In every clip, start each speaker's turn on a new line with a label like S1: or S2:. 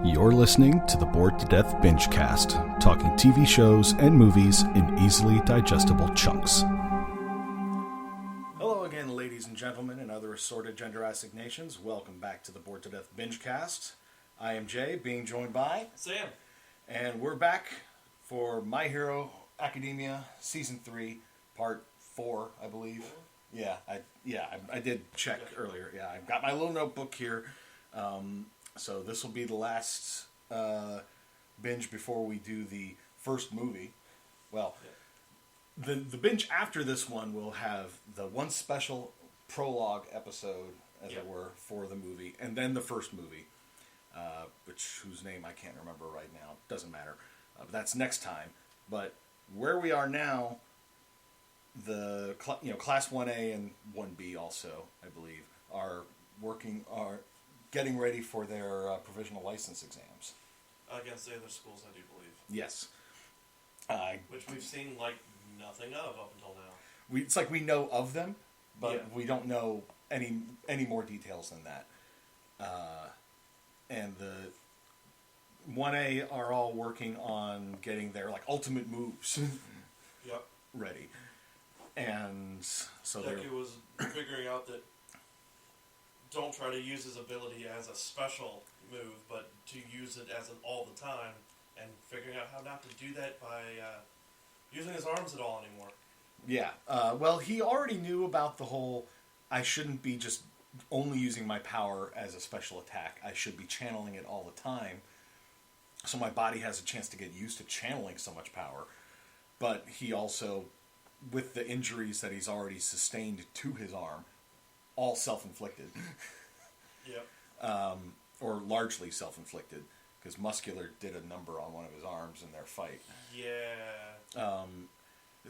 S1: You're listening to the Bored to Death Bingecast, talking TV shows and movies in easily digestible chunks. Hello again, ladies and gentlemen, and other assorted gender assignations. Welcome back to the Bored to Death Bingecast. I am Jay, being joined by
S2: Sam.
S1: And we're back for My Hero Academia Season 3, Part 4, I believe. Yeah, I did check earlier. Yeah, I've got my little notebook here. So this will be the last binge before we do the first movie. Well, the binge after this one will have the one special prologue episode, as it were, for the movie, and then the first movie, whose name I can't remember right now. Doesn't matter. But that's next time. But where we are now, the Class 1A and 1B also, I believe, are getting ready for their provisional license exams.
S2: Against the other schools, I do believe.
S1: Yes.
S2: Which we've seen, nothing of up until now.
S1: It's like we know of them, but we don't know any more details than that. And the 1A are all working on getting their, ultimate moves ready. And so
S2: Deku was figuring out that don't try to use his ability as a special move, but to use it as an all the time, and figuring out how not to do that by using his arms at all anymore.
S1: Yeah. Well, he already knew about the whole, I shouldn't be just only using my power as a special attack. I should be channeling it all the time. So my body has a chance to get used to channeling so much power. But he also, with the injuries that he's already sustained to his arm, all self-inflicted.
S2: Yep.
S1: Or largely self-inflicted, because Muscular did a number on one of his arms in their fight.
S2: Yeah.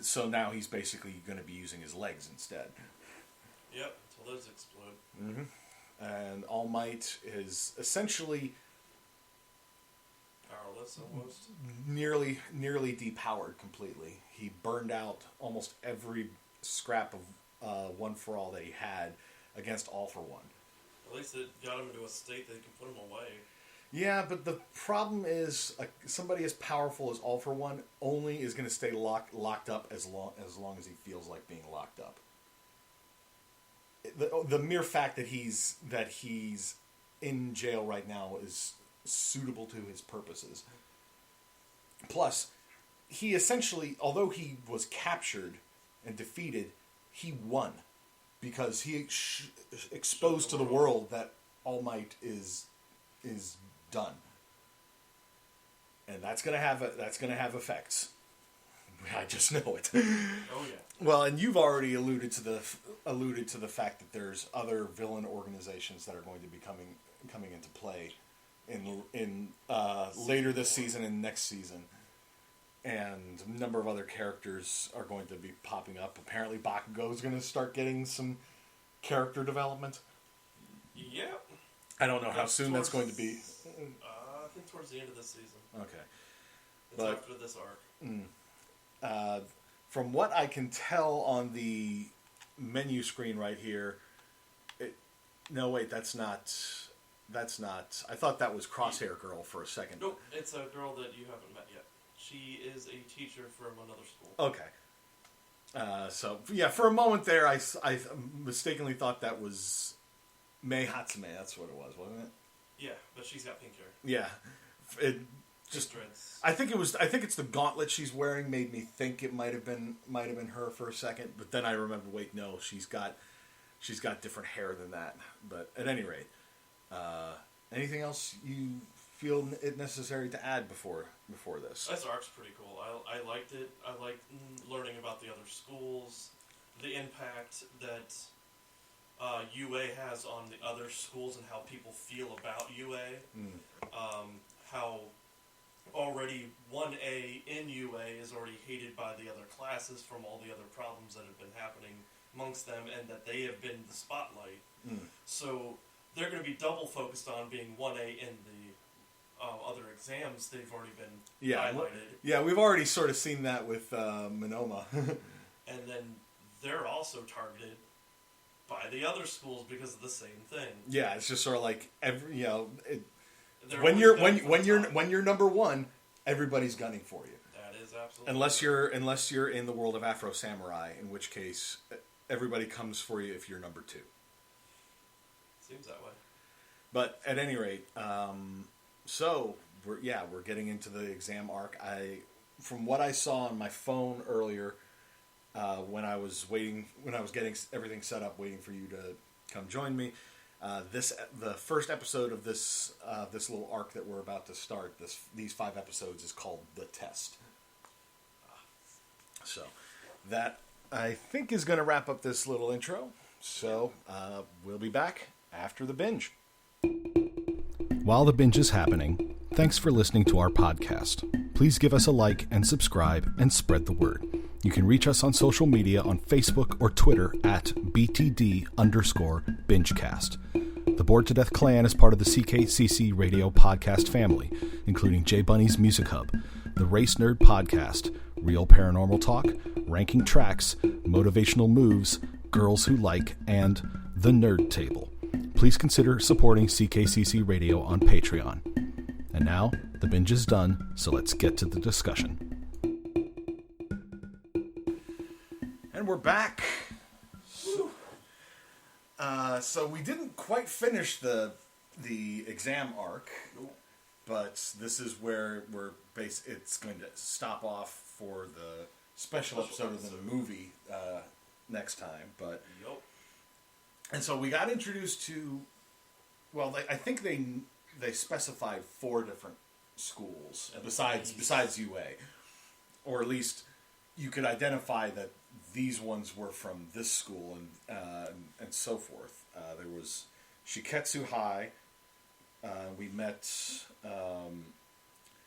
S1: So now he's basically going to be using his legs instead.
S2: Yep, until those explode.
S1: Mm-hmm. And All Might is essentially
S2: powerless almost.
S1: Nearly depowered completely. He burned out almost every scrap of One for All that he had against All for One.
S2: At least it got him into a state that he can put him away.
S1: Yeah, but the problem is somebody as powerful as All for One only is going to stay locked up as long as he feels like being locked up. The mere fact that he's in jail right now is suitable to his purposes. Plus, he essentially, although he was captured and defeated, he won because he exposed to the world that All Might is done, and that's gonna have effects. I just know it.
S2: Oh yeah.
S1: Well, and you've already alluded to the fact that there's other villain organizations that are going to be coming into play in later this season and next season. And a number of other characters are going to be popping up. Apparently Bakugo is going to start getting some character development.
S2: Yeah.
S1: I don't know how soon that's going to be.
S2: I think towards the end of this season.
S1: Okay.
S2: It's after this arc.
S1: From what I can tell on the menu screen right here, no, wait, that's not. I thought that was Crosshair Girl for a second.
S2: Nope, it's a girl that you haven't met yet. She is a teacher from another school.
S1: Okay. So, yeah, for a moment there, I mistakenly thought that was Mei Hatsume. That's what it was, wasn't it?
S2: Yeah, but she's got pink hair.
S1: Yeah. I think it's the gauntlet she's wearing made me think it might have been her for a second, but then I remember, wait, no, she's got different hair than that. But at any rate, anything else you feel it necessary to add before this?
S2: This arc's pretty cool. I liked it. I liked learning about the other schools, the impact that UA has on the other schools and how people feel about UA. How already 1A in UA is already hated by the other classes from all the other problems that have been happening amongst them, and that they have been the spotlight. So they're going to be double focused on being 1A in the other exams. They've already been highlighted.
S1: Yeah, we've already sort of seen that with Monoma.
S2: And then they're also targeted by the other schools because of the same thing.
S1: Yeah, it's just sort of like when you're number one, everybody's gunning for you.
S2: That is absolutely
S1: unless you're in the world of Afro Samurai, in which case everybody comes for you if you're number two.
S2: Seems that way.
S1: But at any rate, so we're getting into the exam arc. From what I saw on my phone earlier, when I was getting everything set up, waiting for you to come join me. The first episode of this little arc that we're about to start, these 5 episodes, is called The Test. So that, I think, is going to wrap up this little intro. So we'll be back after the binge.
S3: While the binge is happening, thanks for listening to our podcast. Please give us a like and subscribe and spread the word. You can reach us on social media on Facebook or Twitter at BTD_Bingecast. The Bored to Death Clan is part of the CKCC Radio podcast family, including J Bunny's Music Hub, the Race Nerd Podcast, Real Paranormal Talk, Ranking Tracks, Motivational Moves, Girls Who Like, and The Nerd Table. Please consider supporting CKCC Radio on Patreon. And now, the binge is done, so let's get to the discussion.
S1: And we're back. So we didn't quite finish the exam arc, but this is where it's going to stop off for the special episode of the movie next time. But and so we got introduced to, well, I think they specified 4 different schools besides UA, or at least you could identify that these ones were from this school and so forth. There was Shiketsu High. We met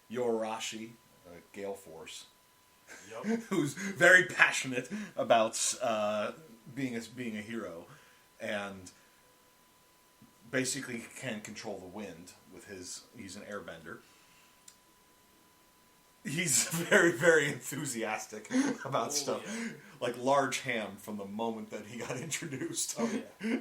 S1: Yorashi, Gale Force, who's very passionate about being a hero, and basically can control the wind with he's an airbender. He's very, very enthusiastic about stuff. Yeah. Like Large Ham from the moment that he got introduced.
S2: Oh, yeah.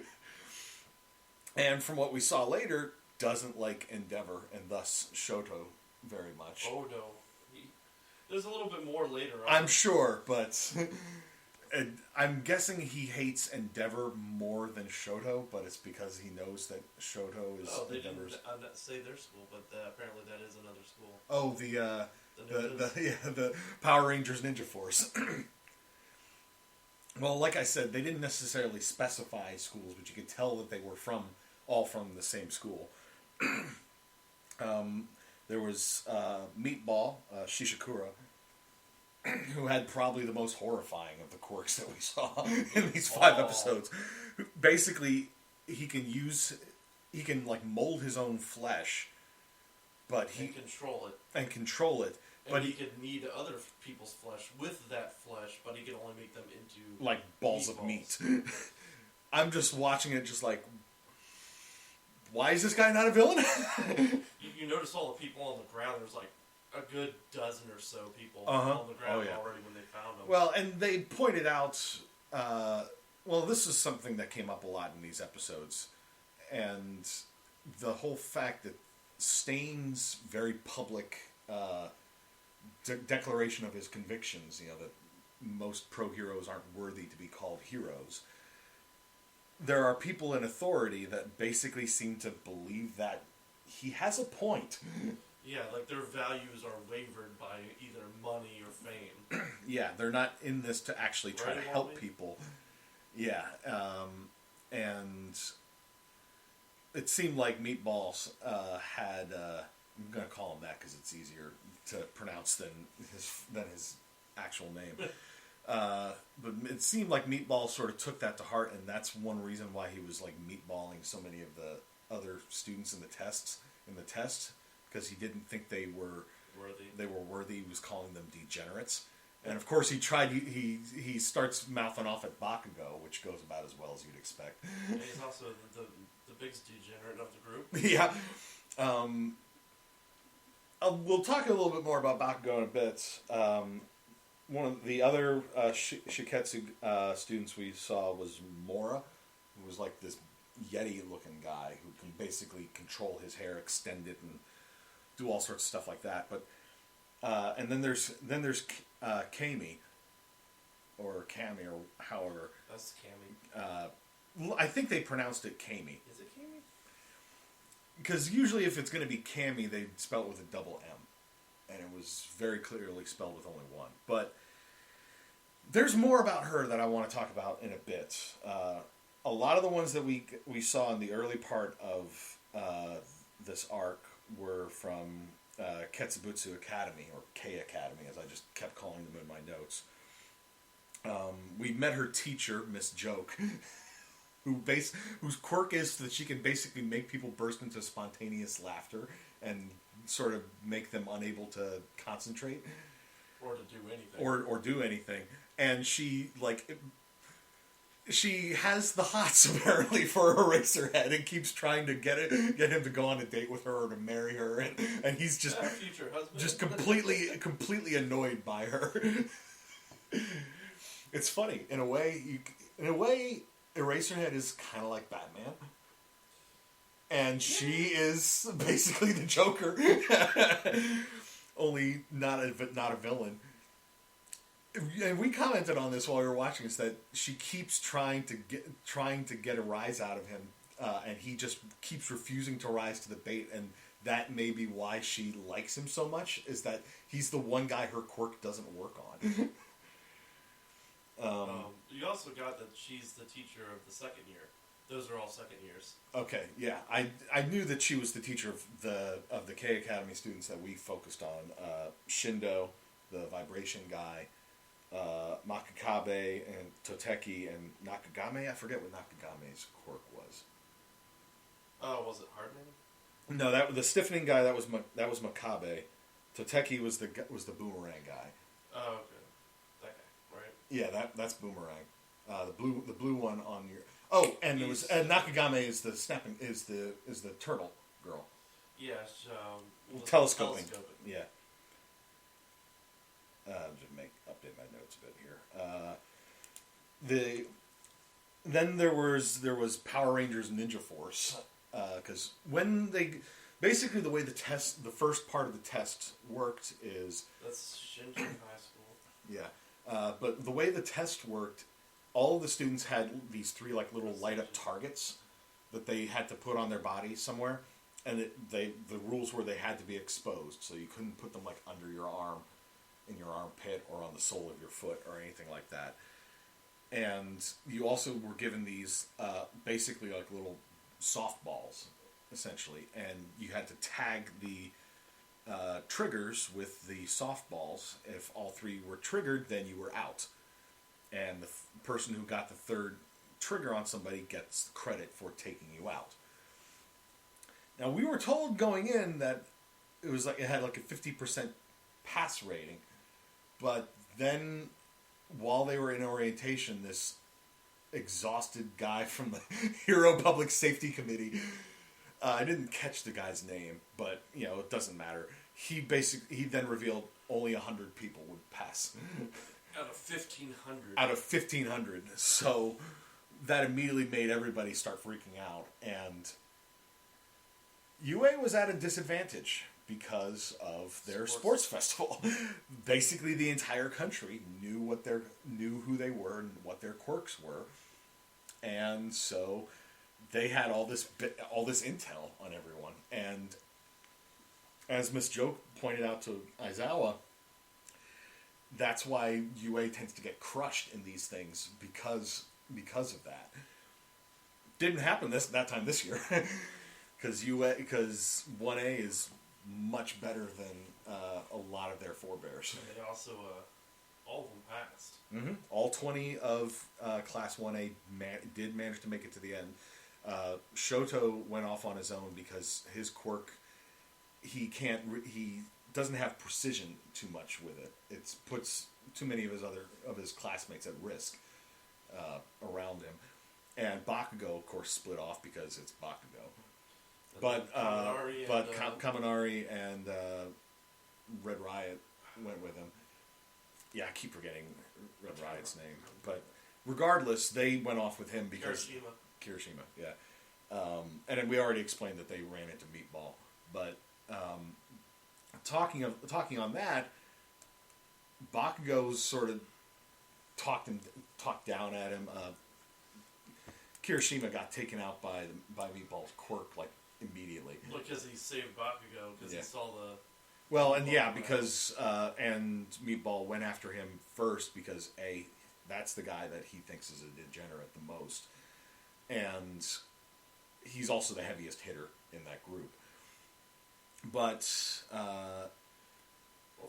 S1: And from what we saw later, doesn't like Endeavor and thus Shoto very much.
S2: Oh, no. There's a little bit more later on.
S1: I'm sure, but I'm guessing he hates Endeavor more than Shoto, but it's because he knows that Shoto is Endeavor's...
S2: They didn't say their school, but apparently that is another school.
S1: Oh, the Power Rangers Ninja Force. Well, like I said, they didn't necessarily specify schools, but you could tell that they were all from the same school. There was Meatball, Shishikura, who had probably the most horrifying of the quirks that we saw in these 5 episodes. Basically, he can like mold his own flesh, but he can control it.
S2: But he could knead other people's flesh with that flesh, but he could only make them into
S1: like balls of meat. I'm just watching it, just like, why is this guy not a villain?
S2: you notice all the people on the ground. There's like a good dozen or so people on the ground already when they found them.
S1: Well, and they pointed out. This is something that came up a lot in these episodes, and the whole fact that Stain's very public. Declaration of his convictions, that most pro-heroes aren't worthy to be called heroes. There are people in authority that basically seem to believe that he has a point.
S2: Yeah, like their values are wavered by either money or fame.
S1: Yeah, they're not in this to actually try to help people. Yeah, and it seemed like Meatballs had... I'm going to call him that because it's easier to pronounce than his actual name. But it seemed like Meatball sort of took that to heart, and that's one reason why he was like meatballing so many of the other students in the test, because he didn't think they were worthy. He was calling them degenerates. And of course, he starts mouthing off at Bakugo, which goes about as well as you'd expect.
S2: And he's also the biggest degenerate of the group.
S1: Yeah. We'll talk a little bit more about Bakugo in a bit. One of the other Shiketsu students we saw was Mora, who was like this Yeti-looking guy who can basically control his hair, extend it, and do all sorts of stuff like that. But and then there's Kami, or Cami, or however.
S2: That's Cammy.
S1: I think they pronounced it Kami.
S2: Is it Cammy?
S1: Because usually if it's going to be Cami, they spell it with a double M. And it was very clearly spelled with only one. But there's more about her that I want to talk about in a bit. A lot of the ones that we saw in the early part of this arc were from Ketsubutsu Academy, or K Academy, as I just kept calling them in my notes. We met her teacher, Miss Joke, whose quirk is that she can basically make people burst into spontaneous laughter and sort of make them unable to concentrate.
S2: Or to do anything.
S1: Or do anything. And she has the hots apparently for Eraserhead and keeps trying to get him to go on a date with her or to marry her, and he's just
S2: future husband.
S1: Just completely annoyed by her. It's funny in a way. Eraserhead is kind of like Batman, and she is basically the Joker, only not a villain. And we commented on this while we were watching this, that she keeps trying to get a rise out of him, and he just keeps refusing to rise to the bait. And that may be why she likes him so much, is that he's the one guy her quirk doesn't work on.
S2: You also got that she's the teacher of the second year. Those are all second years.
S1: Okay, yeah, I knew that she was the teacher of the K Academy students that we focused on. Shindo, the vibration guy, Makakabe and Toteki and Nakagame. I forget what Nakagame's quirk was.
S2: Oh, was it hardening?
S1: No, the stiffening guy that was Makabe. Toteki was the boomerang guy.
S2: Oh, okay. That guy, right?
S1: Yeah, that's boomerang. The blue one on your. Oh, and there was Nakagame is the snapping is the turtle girl.
S2: Yes.
S1: Telescoping. Yeah. Just update my notes a bit here. Then there was Power Rangers Ninja Force, because when they basically the way the first part of the test worked is
S2: that's Shinjuku High School.
S1: Yeah, but the way the test worked, all of the students had these three little light up targets that they had to put on their body somewhere, and the rules were they had to be exposed, so you couldn't put them under your arm, in your armpit, or on the sole of your foot, or anything like that. And you also were given these basically little softballs, essentially, and you had to tag the triggers with the softballs. If all three were triggered, then you were out. And the person who got the third trigger on somebody gets credit for taking you out. Now, we were told going in that it was it had a 50% pass rating, but then while they were in orientation, this exhausted guy from the Hero Public Safety Committee, I didn't catch the guy's name, but it doesn't matter. He then revealed only 100 people would pass.
S2: Out of 1,500.
S1: Out of 1,500. So that immediately made everybody start freaking out. And UA was at a disadvantage because of their sports festival. Basically, the entire country knew who they were and what their quirks were. And so they had all this intel on everyone. And as Miss Joke pointed out to Aizawa, that's why UA tends to get crushed in these things because of that. Didn't happen that time this year, because 1A is much better than a lot of their forebears.
S2: And they also all of them passed.
S1: Mm-hmm. All 20 of Class 1A did manage to make it to the end. Shoto went off on his own because his quirk, he doesn't have precision too much with it. It puts too many of his classmates at risk around him. And Bakugo, of course, split off because it's Bakugo. But Kaminari and Red Riot went with him. Yeah, I keep forgetting Red Riot's name. But regardless, they went off with him because...
S2: Kirishima,
S1: yeah. And then we already explained that they ran into Meatball. But talking on that, Bakugo's sort of talked down at him. Kirishima got taken out by Meatball's quirk like immediately.
S2: Because he saved Bakugo because he saw the.
S1: Well, and because and Meatball went after him first because that's the guy that he thinks is a degenerate the most, and he's also the heaviest hitter in that group. But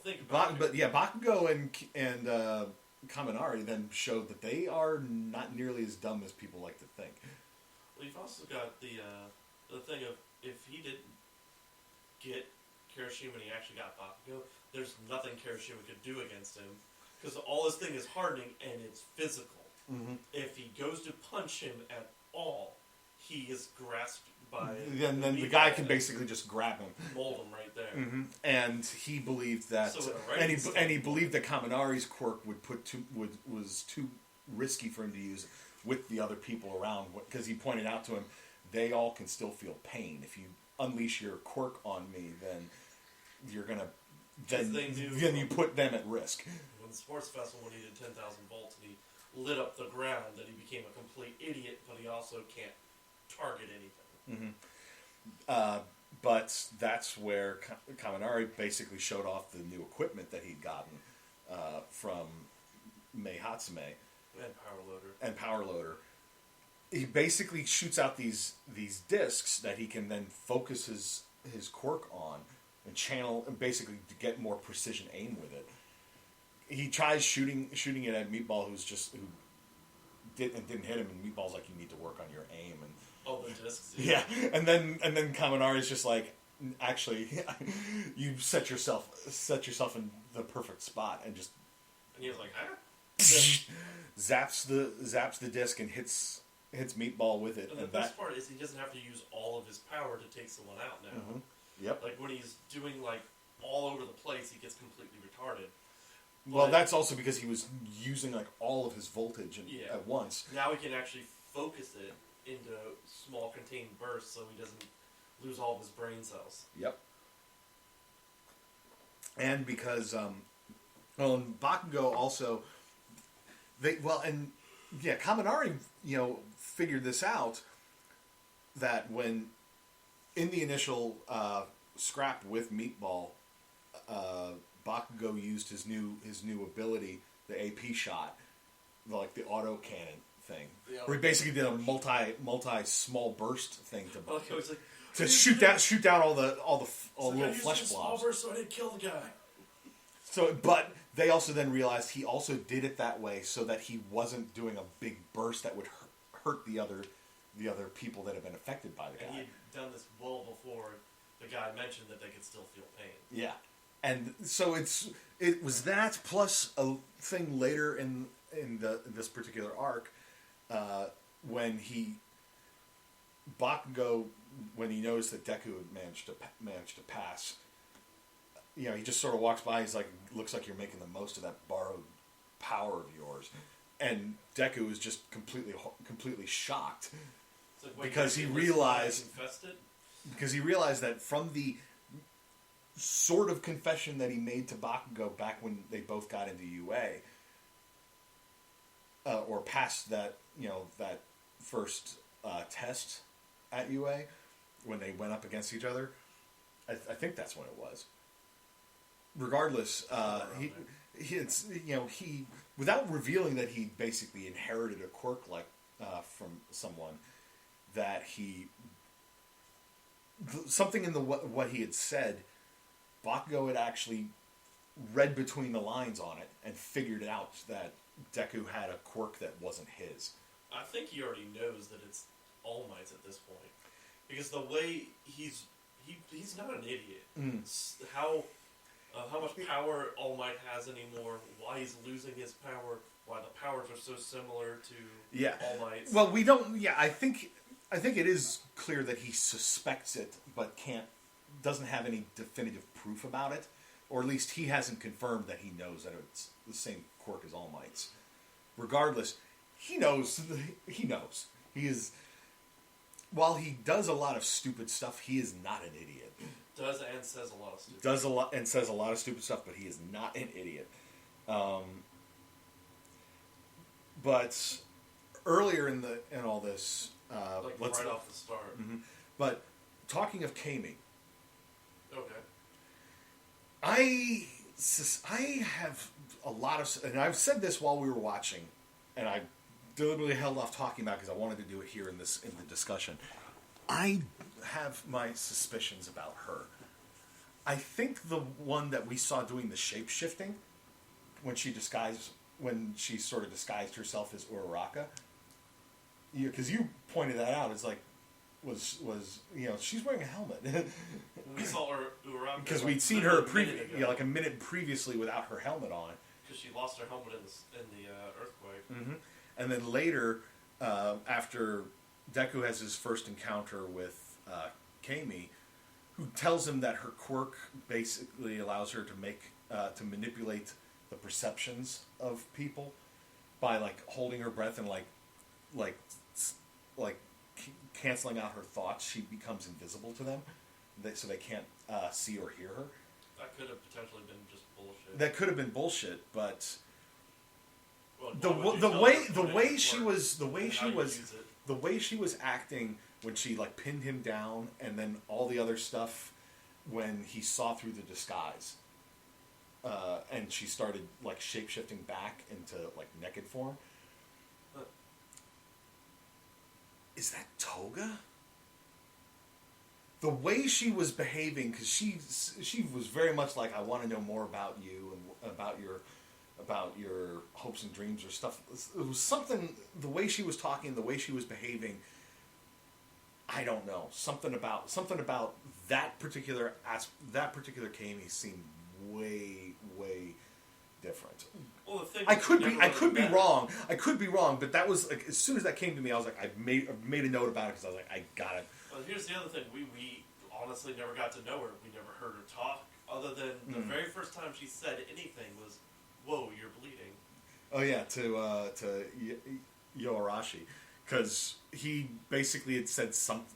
S2: think about it.
S1: But yeah, Bakugo and Kaminari then showed that they are not nearly as dumb as people like to think.
S2: Well, you've also got the thing of if he didn't get Kirishima and he actually got Bakugo, there's nothing Kirishima could do against him because all his thing is hardening and it's physical.
S1: Mm-hmm.
S2: If he goes to punch him at all, he is grasped by.
S1: Then the guy can basically just grab him,
S2: mold him right there.
S1: Mm-hmm. And he believed that, he believed that Kaminari's quirk was too risky for him to use with the other people around because he pointed out to him they all can still feel pain. If you unleash your quirk on me, then you're gonna then you put them at risk.
S2: When the sports festival, when he did 10,000 volts and he lit up the ground, that he became a complete idiot, but he also can't target anything.
S1: Mm-hmm. But that's where Kaminari basically showed off the new equipment that he'd gotten from Mei Hatsume and Power Loader. He basically shoots out these discs that he can then focus his quirk on and channel and basically to get more precision aim with it. He tries shooting it at Meatball, who didn't hit him, and Meatball's like, "You need to work on your aim." And
S2: the discs.
S1: Yeah, and then Kaminari's just like, "Actually, you set yourself in the perfect spot," and
S2: he was like, "Huh?"
S1: zaps the disc and hits Meatball with it.
S2: And the best part is he doesn't have to use all of his power to take someone out now.
S1: Mm-hmm. Yep.
S2: Like when he's doing like all over the place, he gets completely retarded.
S1: Well, that's also because he was using like all of his voltage at once.
S2: Now he can actually focus it into small contained bursts, so he doesn't lose all of his brain cells.
S1: Yep. And because Bakugo also Kaminari figured this out, that when in the initial scrap with Meatball, Bakugo used his new ability, the AP shot, like the auto cannon thing, where he basically did a multi small burst thing to shoot down all the little flesh blobs.
S2: Small burst, so I didn't kill the guy.
S1: So, but they also then realized he also did it that way so that he wasn't doing a big burst that would hurt the other people that have been affected by the guy.
S2: And he'd done this well before the guy mentioned that they could still feel pain.
S1: Yeah, and so it was that plus a thing later in this particular arc when Bakugo, when he noticed that Deku had managed to pass. He just sort of walks by. He's like, "Looks like you're making the most of that borrowed power of yours," and Deku is just completely shocked because he realized that from the sort of confession that he made to Bakugo back when they both got into UA, or past that that first test at UA when they went up against each other. I think that's when it was. Regardless, he without revealing that he basically inherited a quirk from someone, that something in what he had said, Bakugo had actually read between the lines on it and figured out that Deku had a quirk that wasn't his.
S2: I think he already knows that it's All Might's at this point, because the way he's not an idiot. How much power All Might has anymore, why he's losing his power, why the powers are so similar to All Might's.
S1: Well, we don't. Yeah, I think it is clear that he suspects it, but doesn't have any definitive proof about it, or at least he hasn't confirmed that he knows that it's the same quirk as All Might's. Regardless, he knows. He knows. He is. while he does a lot of stupid stuff, he is not an idiot.
S2: Does and says a lot of stupid
S1: Does a lot and says a lot of stupid stuff, but he is not an idiot. But earlier in all this,
S2: right off the start.
S1: Mm-hmm. But talking of Kami,
S2: okay,
S1: I have a lot of, and I've said this while we were watching, and I deliberately held off talking about it because I wanted to do it here in the discussion. I have my suspicions about her. I think the one that we saw doing the shape shifting when she sort of disguised herself as Uraraka. Because you pointed that out. It's like was she's wearing a helmet.
S2: We saw her Uraraka
S1: because we'd seen her like a minute previously without her helmet on.
S2: Because she lost her helmet in the earthquake.
S1: Mm-hmm. And then later, after Deku has his first encounter with Kami, who tells him that her quirk basically allows her to manipulate the perceptions of people by like holding her breath and like canceling out her thoughts. She becomes invisible to them, so they can't see or hear her.
S2: That could have potentially been just bullshit.
S1: That could have been bullshit, but
S2: well,
S1: the way she was acting when she like pinned him down, and then all the other stuff when he saw through the disguise, and she started like shape shifting back into like naked form. Is that Toga? The way she was behaving, because she was very much like, I want to know more about you and about your hopes and dreams or stuff. It was something, the way she was talking, the way she was behaving. I don't know, something about that particular Kami seemed way different.
S2: Well, the thing
S1: I could be wrong. I could be wrong, but that was like as soon as that came to me, I was like, I made a note about it because I was like, I got it.
S2: Well, here's the other thing: we honestly never got to know her. We never heard her talk, other than the very first time she said anything was, "Whoa, you're bleeding."
S1: Oh yeah, to Yoarashi, because he basically had said something.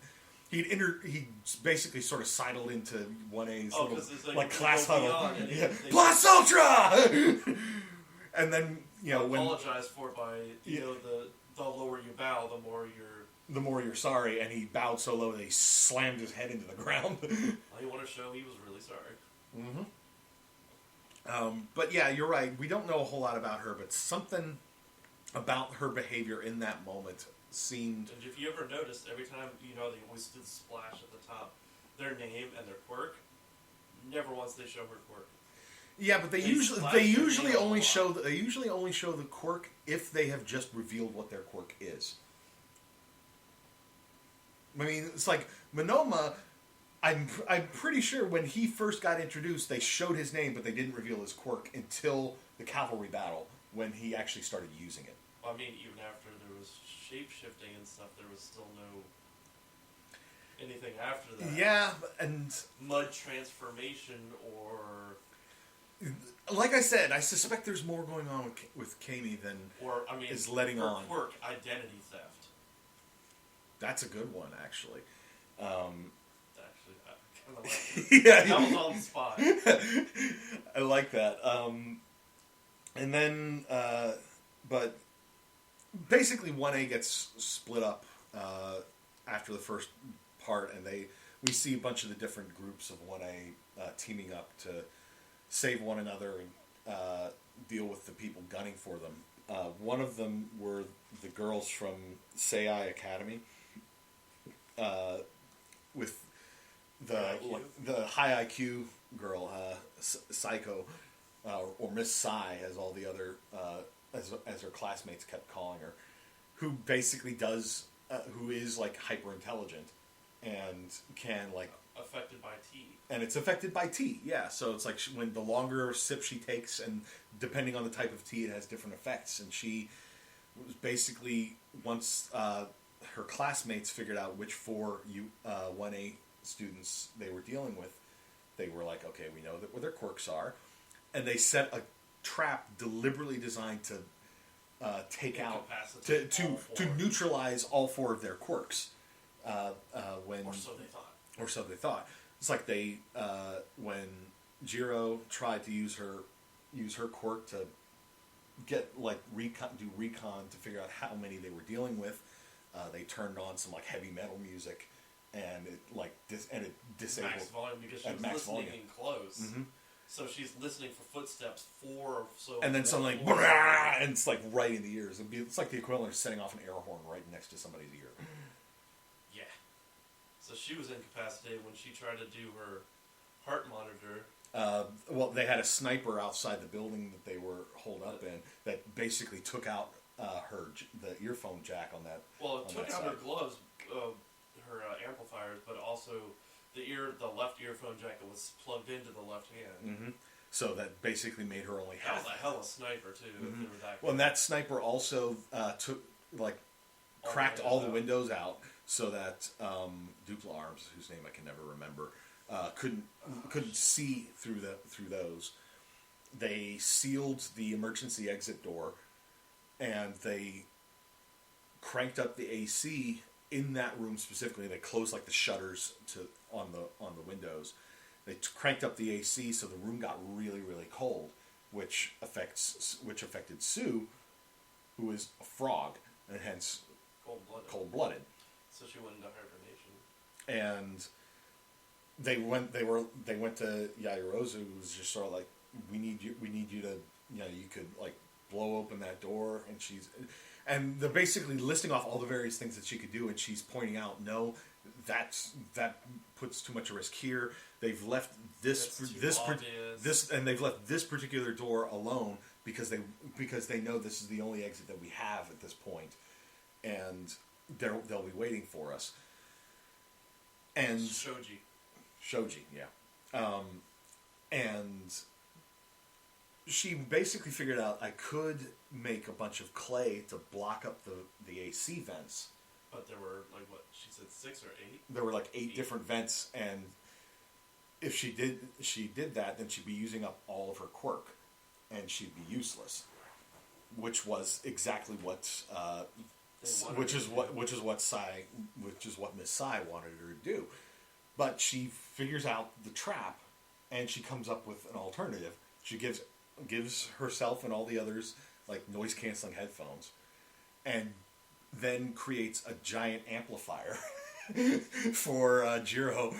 S1: He basically sort of sidled into 1A's little like class huddle. Plus Ultra! And then, when
S2: apologize for it by, the lower you bow, the more you're
S1: sorry, and he bowed so low that he slammed his head into the ground.
S2: Well, you want to show he was really sorry.
S1: Mm-hmm. But yeah, you're right. We don't know a whole lot about her, but something about her behavior in that moment seemed...
S2: And if you ever noticed, every time, they always did the splash at the top, their name and their quirk, never once they show her quirk.
S1: Yeah, but they usually only show the quirk if they have just revealed what their quirk is. I mean, it's like Monoma. I'm pretty sure when he first got introduced, they showed his name, but they didn't reveal his quirk until the cavalry battle when he actually started using it.
S2: I mean, even after there was shape-shifting and stuff, there was still no anything after that.
S1: Yeah, and...
S2: Mud transformation or...
S1: Like I said, I suspect there's more going on with Kami than is letting on.
S2: Quirk, identity theft.
S1: That's a good one, actually.
S2: Actually, I kind of like it.
S1: Yeah,
S2: that was on the spot.
S1: I like that. And then, but basically 1A gets split up after the first part, and we see a bunch of the different groups of 1A teaming up to save one another and deal with the people gunning for them. One of them were the girls from Sei Academy, with the high IQ girl, Psycho, or Miss Psy, as all the other as her classmates kept calling her, who basically who is like hyper intelligent and can like
S2: affected by tea.
S1: And it's affected by tea, yeah. So it's like when the longer sip she takes, and depending on the type of tea, it has different effects. And she was basically, once her classmates figured out which 1A students they were dealing with, they were like, okay, we know what their quirks are. And they set a trap deliberately designed to take out, to neutralize all 4 of their quirks. when
S2: or so they thought.
S1: Or so they thought. It's like they when Jiro tried to use her quirk to get like do recon to figure out how many they were dealing with. They turned on some like heavy metal music, and it disabled
S2: Max volume because she was
S1: max
S2: listening
S1: volume.
S2: in close.
S1: Mm-hmm.
S2: So she's listening for footsteps 4 or so.
S1: And then suddenly, and it's like right in the ears. It's like the equivalent of setting off an air horn right next to somebody's ear.
S2: Yeah. So she was incapacitated when she tried to do her heart monitor.
S1: Well, they had a sniper outside the building that they were holed up in that basically took out the earphone jack on that.
S2: Well, it
S1: on
S2: took
S1: that
S2: out
S1: side.
S2: her gloves, her amplifiers, but also the left earphone jack that was plugged into the left hand.
S1: Mm-hmm. So that basically made her only
S2: That
S1: half.
S2: was a hell of a sniper too.
S1: Mm-hmm.
S2: If they were that
S1: Well, and
S2: good.
S1: that sniper also cracked all the windows out so that Dupla Arms, whose name I can never remember, couldn't see through those. They sealed the emergency exit door, and they cranked up the AC in that room specifically. They closed like the shutters on the windows. They cranked up the AC so the room got really, really cold, which affected Sue, who is a frog and hence cold-blooded.
S2: So she went into hibernation.
S1: And they went to Yairozu, who was just sort of like, we need you to, you could like blow open that door, and they're basically listing off all the various things that she could do, and she's pointing out, no, that puts too much risk here. They've left this, and they've left this particular door alone because they know this is the only exit that we have at this point, and they'll be waiting for us. And Shoji, yeah, and she basically figured out I could make a bunch of clay to block up the AC vents.
S2: But there were, like, what, she said 6 or 8?
S1: There were, like, 8 different vents, and if she did that, then she'd be using up all of her quirk, and she'd be useless. Which was exactly what, which is what Miss Sai wanted her to do. But she figures out the trap, and she comes up with an alternative. She gives herself and all the others, like, noise-canceling headphones, and then creates a giant amplifier for Jiro,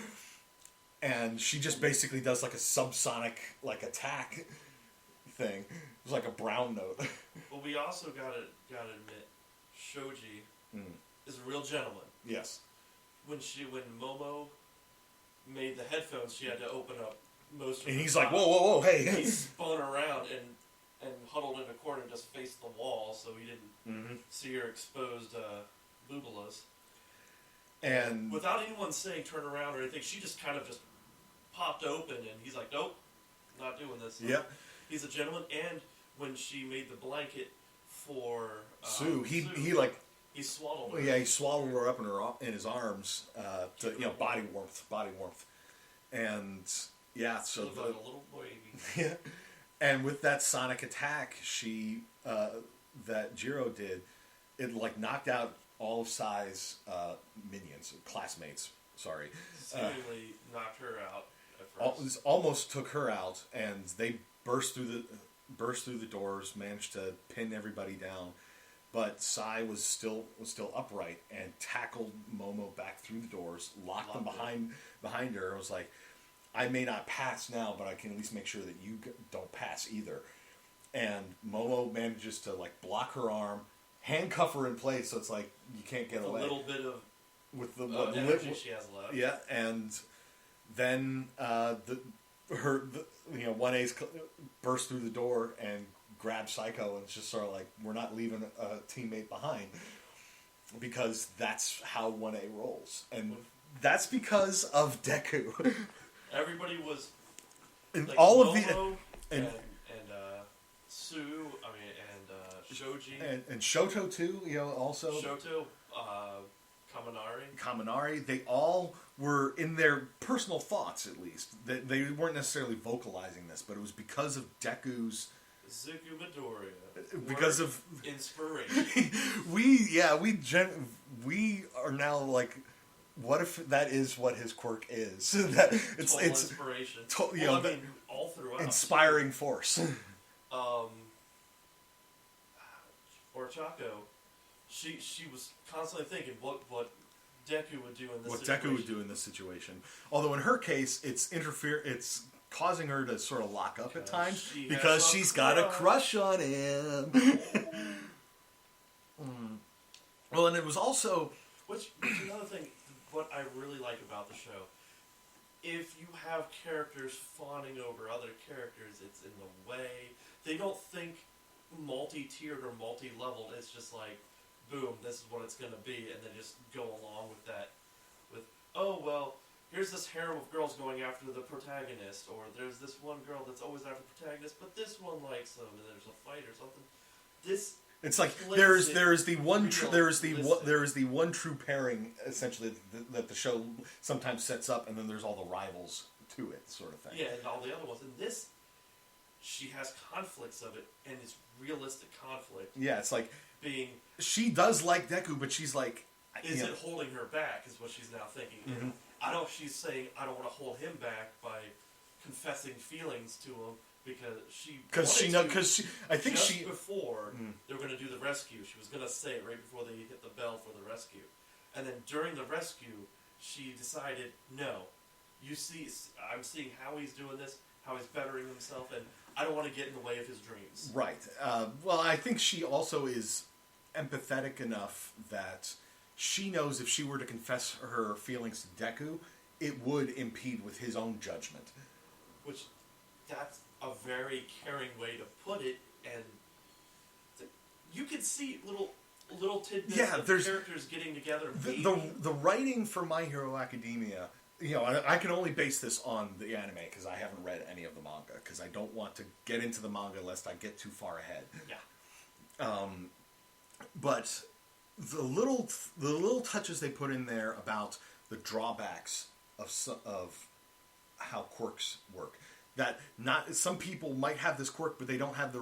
S1: and she just basically does like a subsonic like attack thing. It's like a brown note.
S2: Well, we also gotta admit, Shoji is a real gentleman.
S1: Yes.
S2: When Momo made the headphones, she had to open up most of
S1: And
S2: her
S1: he's
S2: top.
S1: like, whoa, hey.
S2: He spun around and huddled in a corner and just faced the wall, so he didn't see her exposed boobulas.
S1: And
S2: without anyone saying turn around or anything, she just kind of just popped open, and he's like, nope, not doing this.
S1: Yep.
S2: He's a gentleman. And when she made the blanket for
S1: Sue, he
S2: swallowed her.
S1: Yeah, he swallowed her up in his arms to body warmth, and yeah, so
S2: like a little baby.
S1: Yeah. And with that sonic attack, that Jiro did, it like knocked out all of Sai's minions, classmates. Sorry,
S2: Seemingly knocked her out at first.
S1: Almost took her out, and they burst through the doors, managed to pin everybody down. But Sai was still upright and tackled Momo back through the doors, locked them behind her, and was like, I may not pass now, but I can at least make sure that you don't pass either. And Momo manages to like block her arm, handcuff her in place, so it's like you can't get away.
S2: A little bit of
S1: with the
S2: energy she has left.
S1: Yeah, and then 1A's burst through the door and grab Psycho, and it's just sort of like, we're not leaving a teammate behind, because that's how 1A rolls, and that's because of Deku.
S2: Everybody was
S1: and
S2: like
S1: all of
S2: Momo
S1: the
S2: and Sue, and Shoji
S1: and Shoto too, also
S2: Shoto,
S1: Kaminari, they all were in their personal thoughts, at least. They weren't necessarily vocalizing this, but it was because of Deku's
S2: Zuku Midoriya.
S1: Because of
S2: inspiration.
S1: we are now like what if that is what his quirk is? That it's
S2: inspiration. All throughout.
S1: Inspiring force.
S2: Or Chaco, she was constantly thinking what Deku would do in this situation.
S1: Deku would do in this situation. Although in her case, it's causing her to sort of lock up at times because she's got a crush on him. Well, and it was also...
S2: Which another thing, what I really like about the show, if you have characters fawning over other characters, it's in the way. They don't think multi-tiered or multi-leveled. It's just like, boom, this is what it's going to be, and then just go along with that. With, oh, well, here's this harem of girls going after the protagonist, or there's this one girl that's always after the protagonist, but this one likes them, and there's a fight or something.
S1: It's like there is the one true pairing essentially that the show sometimes sets up, and then there's all the rivals to it, sort of thing.
S2: Yeah, and all the other ones. And this, she has conflicts of it, and it's realistic conflict.
S1: Yeah, it's like
S2: being
S1: she does like Deku, but she's like,
S2: is it holding her back? Is what she's now thinking.
S1: Mm-hmm.
S2: She's saying I don't want to hold him back by confessing feelings to him. I think before they were going to do the rescue, she was going to say it right before they hit the bell for the rescue, and then during the rescue, she decided, no, you see, I'm seeing how he's doing this, how he's bettering himself, and I don't want to get in the way of his dreams.
S1: Right. Well, I think she also is empathetic enough that she knows if she were to confess her feelings to Deku, it would impede with his own judgment.
S2: Which, that's a very caring way to put it, and you can see little tidbits of characters getting together.
S1: The writing for My Hero Academia, I can only base this on the anime because I haven't read any of the manga because I don't want to get into the manga lest I get too far ahead.
S2: Yeah.
S1: But the little touches they put in there about the drawbacks of how quirks work. That not some people might have this quirk, but they don't have the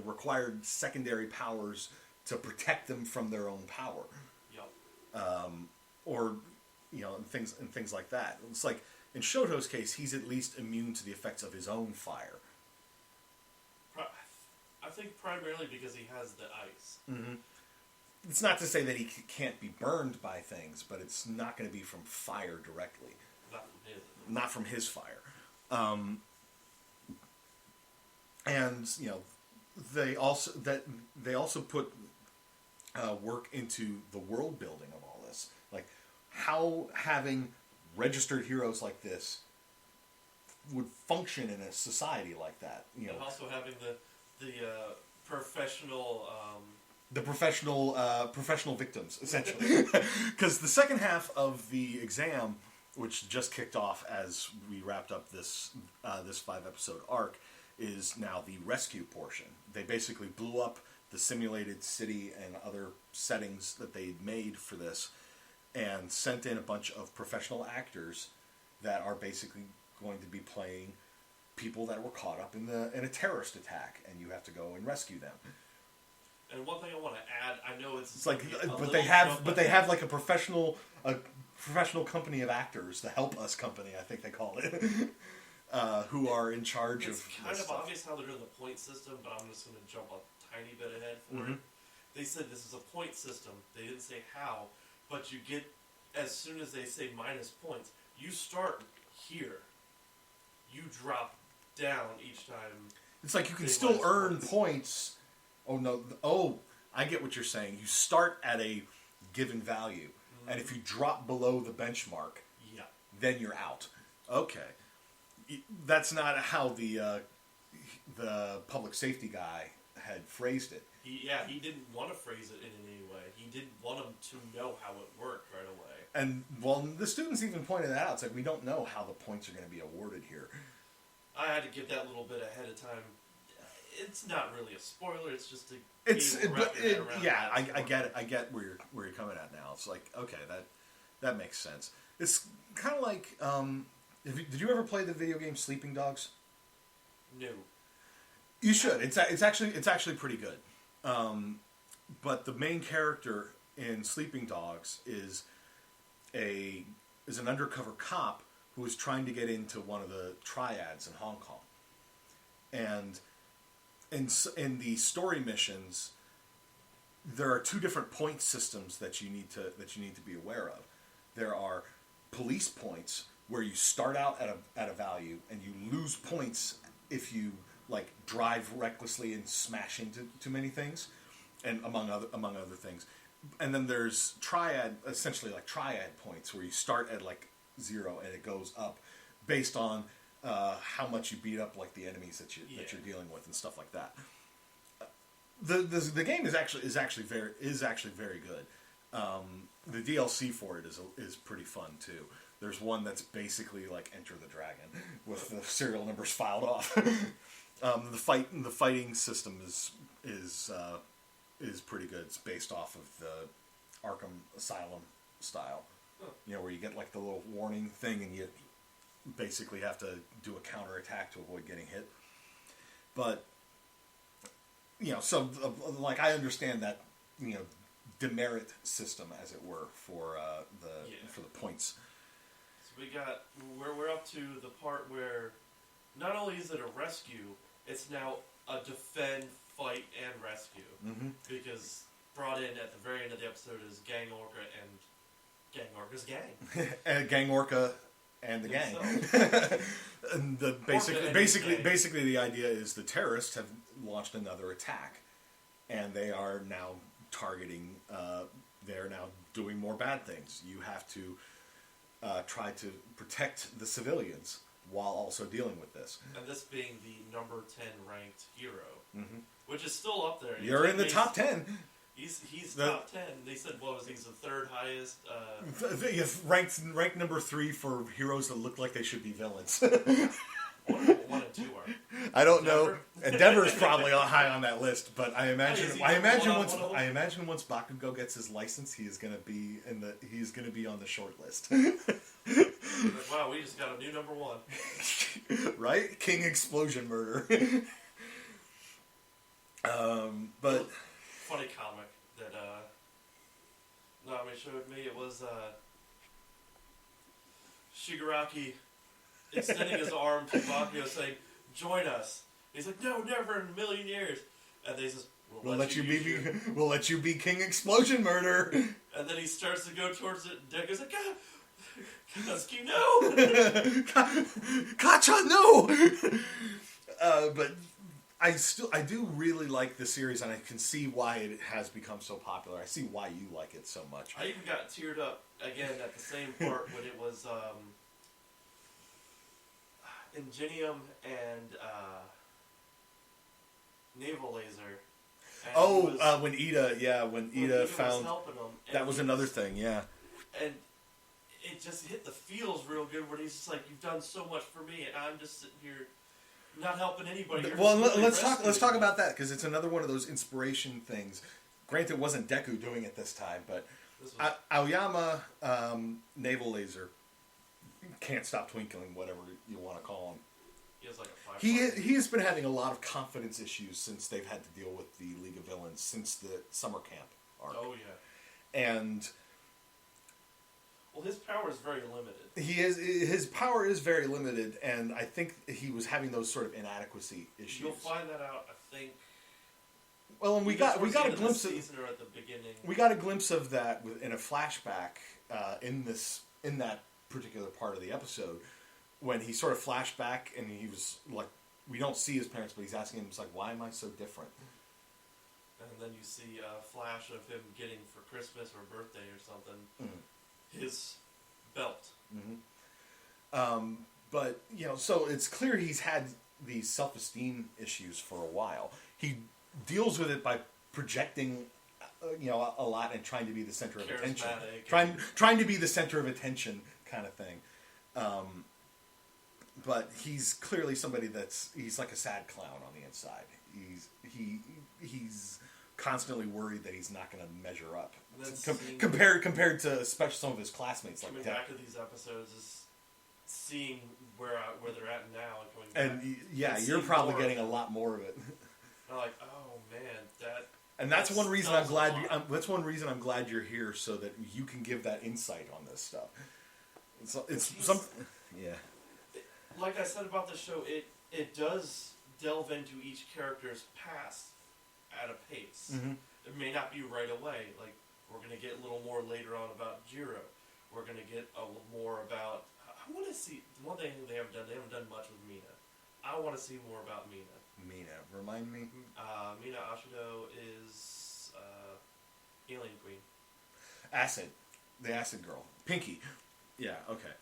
S1: required secondary powers to protect them from their own power.
S2: Yep.
S1: Or things like that. It's like in Shoto's case, he's at least immune to the effects of his own fire.
S2: I think primarily because he has the ice.
S1: Mm-hmm. It's not to say that he can't be burned by things, but it's not going to be from fire directly. Not from his fire. And they also put work into the world building of all this, like how having registered heroes like this would function in a society like that.
S2: And also having the professional.
S1: The professional victims, essentially, because the second half of the exam, which just kicked off as we wrapped up this 5-episode arc, is now the rescue portion. They basically blew up the simulated city and other settings that they'd made for this, and sent in a bunch of professional actors that are basically going to be playing people that were caught up in a terrorist attack, and you have to go and rescue them.
S2: And one thing I want to add, I know it's
S1: like, but they have like a professional company of actors, the Help Us company, I think they call it, who are in charge of.
S2: It's kind of obvious how they're doing the point system, but I'm just going to jump a tiny bit ahead for it. They said this is a point system. They didn't say how, but you get, as soon as they say minus points, you start here. You drop down each time.
S1: It's like you can still earn points. Oh, no. Oh, I get what you're saying. You start at a given value, and if you drop below the benchmark, then you're out. Okay. That's not how the public safety guy had phrased it.
S2: He didn't want to phrase it in any way. He didn't want them to know how it worked right away.
S1: And, well, the students even pointed that out. It's like, we don't know how the points are going to be awarded here.
S2: I had to give that little bit ahead of time. It's not really a spoiler. It's just
S1: I get it. I get where you're coming at now. It's like, okay, that makes sense. It's kind of like, did you ever play the video game Sleeping Dogs?
S2: No.
S1: You should. It's actually pretty good. But the main character in Sleeping Dogs is an undercover cop who is trying to get into one of the triads in Hong Kong. And in the story missions, there are two different point systems that you need to be aware of. There are police points where you start out at a value and you lose points if you like drive recklessly and smash into too many things, and among other things. And then there's essentially triad points where you start at like 0 and it goes up based on how much you beat up like the enemies that you're dealing with and stuff like that. The game is actually very good. The DLC for it is pretty fun too. There's one that's basically like Enter the Dragon with the serial numbers filed off. The fighting system is pretty good. It's based off of the Arkham Asylum style. Where you get like the little warning thing and you basically have to do a counterattack to avoid getting hit. But so like I understand that demerit system, as it were, for the points.
S2: So we're up to the part where not only is it a rescue, it's now a defend, fight, and rescue. Mm-hmm. Because brought in at the very end of the episode is Gang Orca and Gang Orca's gang.
S1: And Gang Orca and the gang. And basically the idea is the terrorists have launched another attack, and they are now targeting. They're now doing more bad things. You have to try to protect the civilians while also dealing with this.
S2: And this being the number 10 ranked hero, which is still up there.
S1: You're in the top 10.
S2: He's top 10. They said he's the third highest.
S1: Ranked number 3 for heroes that look like they should be villains.
S2: 1 and 2 are.
S1: I don't know. Endeavor's probably high on that list, but I imagine once Bakugo gets his license, he's going to be on the short list.
S2: Wow, we just got a new number 1.
S1: Right? King Explosion Murder. But
S2: funny comic that Nami showed me. It was Shigaraki extending his arm to Bakugo saying, "Join us." He's like, "No, never in a million years." And they says, "We'll let you be King Explosion Murder." And then he starts to go towards it. Deku's like, "God, Katsuki, no!"
S1: Kacha, no! But I do really like the series, and I can see why it has become so popular. I see why you like it so much.
S2: I even got teared up again at the same part when it was Ingenium and Naval Laser. And
S1: when Ida found...
S2: was helping him,
S1: that was another thing, yeah.
S2: And it just hit the feels real good when he's just like, "You've done so much for me, and I'm just sitting here not helping anybody."
S1: Well, let's talk about that, because it's another one of those inspiration things. Granted, it wasn't Deku doing it this time, but Aoyama Naval Laser can't stop twinkling, whatever you want to call him.
S2: He has like a 5.
S1: He has been having a lot of confidence issues since they've had to deal with the League of Villains since the summer camp arc.
S2: Oh yeah.
S1: And
S2: well, his power is very limited.
S1: His power is very limited, and I think he was having those sort of inadequacy issues.
S2: You'll find that out, I think.
S1: Well, and we got a glimpse of
S2: season or at the beginning.
S1: We got a glimpse of that in a flashback in that particular part of the episode when he sort of flashed back and he was like, we don't see his parents, but he's asking him, it's like, why am I so different?
S2: And then you see a flash of him getting for Christmas or birthday or something his belt.
S1: Mm-hmm. But so it's clear he's had these self-esteem issues for a while. He deals with it by projecting a lot and trying to be the center of attention. Trying to be the center of attention kind of thing. But he's clearly somebody he's like a sad clown on the inside. He's constantly worried that he's not going to measure up. Compared to especially some of his classmates.
S2: Coming back to these episodes is seeing where they're at now and coming back.
S1: And you're probably getting a lot more of it.
S2: I'm like, oh man,
S1: And that's one reason I'm glad. That's one reason I'm glad you're here, so that you can give that insight on this stuff. It's some, yeah.
S2: Like I said about the show, it does delve into each character's past at a pace.
S1: Mm-hmm.
S2: It may not be right away. Like, we're going to get a little more later on about Jiro. We're going to get a little more about... I want to see... One thing they haven't done much with Mina. I want to see more about Mina.
S1: Mina, remind me.
S2: Mina Ashido is Alien Queen.
S1: Acid. The Acid Girl. Pinky. Yeah, okay.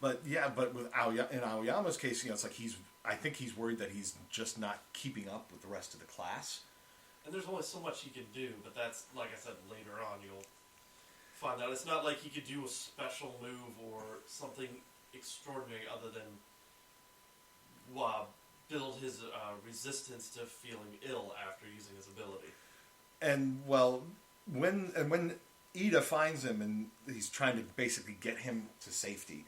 S1: But with in Aoyama's case, it's like I think he's worried that he's just not keeping up with the rest of the class.
S2: And there's only so much he can do, but that's, like I said, later on you'll find out. It's not like he could do a special move or something extraordinary other than build his resistance to feeling ill after using his ability.
S1: And when Ida finds him and he's trying to basically get him to safety,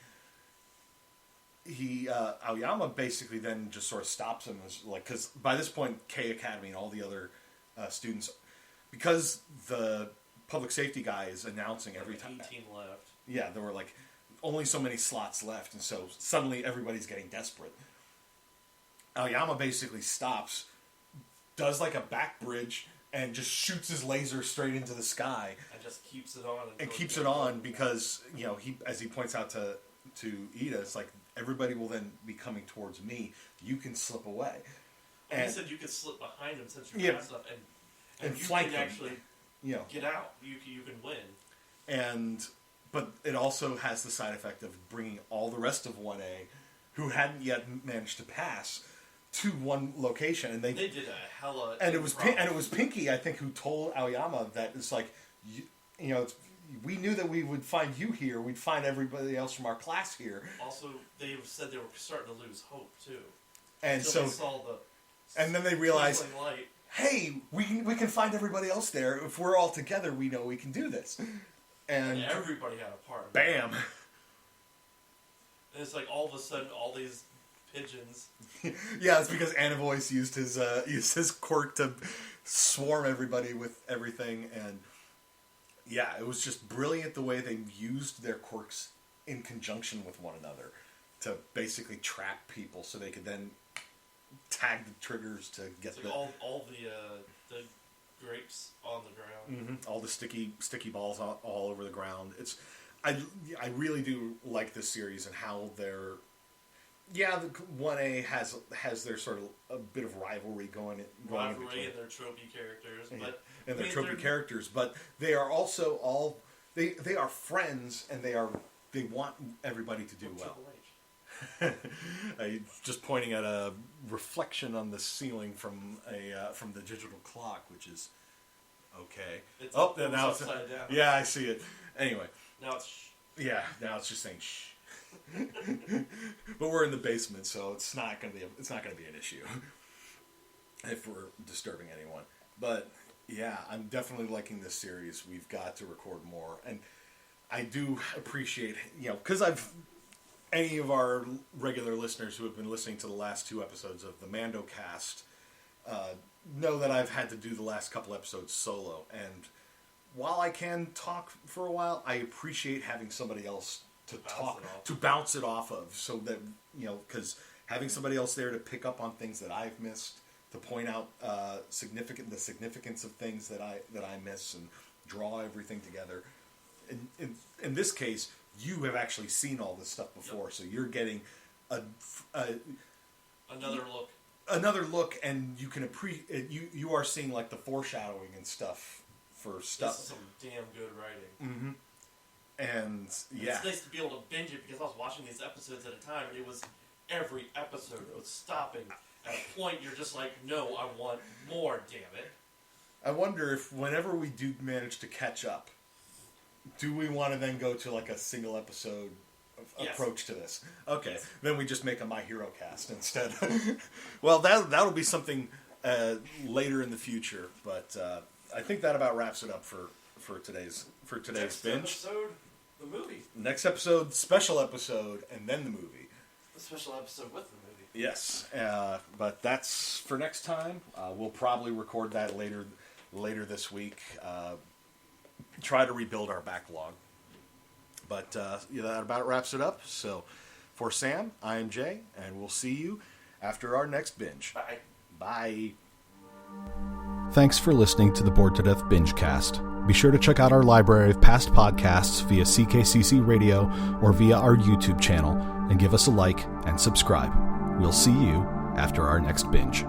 S1: Aoyama basically then just sort of stops him, because by this point K Academy and all the other students, because the public safety guy is announcing every time
S2: 18 left.
S1: Yeah, there were like only so many slots left, and so suddenly everybody's getting desperate. Aoyama basically stops, does like a back bridge, and just shoots his laser straight into the sky.
S2: And just keeps it on.
S1: And keeps it on because, he, as he points out to Ida, it's like, everybody will then be coming towards me. You can slip away.
S2: And he said you could slip behind him since you're fast enough, and you
S1: flank
S2: can
S1: him.
S2: actually get out. You can win.
S1: But it also has the side effect of bringing all the rest of 1A, who hadn't yet managed to pass, to one location, and they
S2: did a hella.
S1: And it was Pinky, I think, who told Aoyama that it's like, we knew that we would find you here. We'd find everybody else from our class here.
S2: Also, they said they were starting to lose hope too.
S1: And
S2: so,
S1: they
S2: saw
S1: and then they realized,
S2: light.
S1: Hey, we can find everybody else there. If we're all together, we know we can do this. And
S2: everybody had a part.
S1: Bam.
S2: And it's like all of a sudden, all these pigeons.
S1: Yeah, it's because Anavoice used his quirk to swarm everybody with everything, and yeah, it was just brilliant the way they used their quirks in conjunction with one another to basically trap people, so they could then tag the triggers to get
S2: all the grapes on the ground.
S1: Mm-hmm. All the sticky balls all over the ground. I really do like this series and how they're. Yeah, the 1A has their sort of a bit of rivalry going
S2: Rivalry and their tropey characters,
S1: characters, but they are also all they are friends, and they want everybody to do well. Just pointing at a reflection on the ceiling from the digital clock, which is okay.
S2: It's
S1: now it's
S2: upside down.
S1: Yeah, I see it. Anyway,
S2: now it's shh.
S1: Yeah, now it's just saying shh. But we're in the basement, so it's not gonna be an issue if we're disturbing anyone. But yeah, I'm definitely liking this series. We've got to record more, and I do appreciate because any of our regular listeners who have been listening to the last 2 episodes of the Mandocast know that I've had to do the last couple episodes solo, and while I can talk for a while, I appreciate having somebody else to bounce it off of, so that because having somebody else there to pick up on things that I've missed, to point out the significance of things that I miss, and draw everything together. In this case, you have actually seen all this stuff before, so you're getting another look, and you can you are seeing like the foreshadowing and stuff for stuff.
S2: This is some damn good writing.
S1: Mm-hmm. And yeah,
S2: it's nice to be able to binge it, because I was watching these episodes at a time, and it was every episode was stopping at a point. You're just like, no, I want more. Damn it!
S1: I wonder if whenever we do manage to catch up, do we want to then go to like a single episode approach to this? Okay, then we just make a My Hero cast instead. Well, that'll be something later in the future, but I think that about wraps it up for today's
S2: Next
S1: binge.
S2: Episode, the movie.
S1: Next episode, special episode, and then the movie.
S2: The special episode with the movie.
S1: Yes, but that's for next time. We'll probably record that later this week. Try to rebuild our backlog. But that about wraps it up. So for Sam, I am Jay, and we'll see you after our next binge.
S2: Bye.
S1: Bye.
S3: Thanks for listening to the Bored to Death Bingecast. Be sure to check out our library of past podcasts via CKCC Radio or via our YouTube channel, and give us a like and subscribe. We'll see you after our next binge.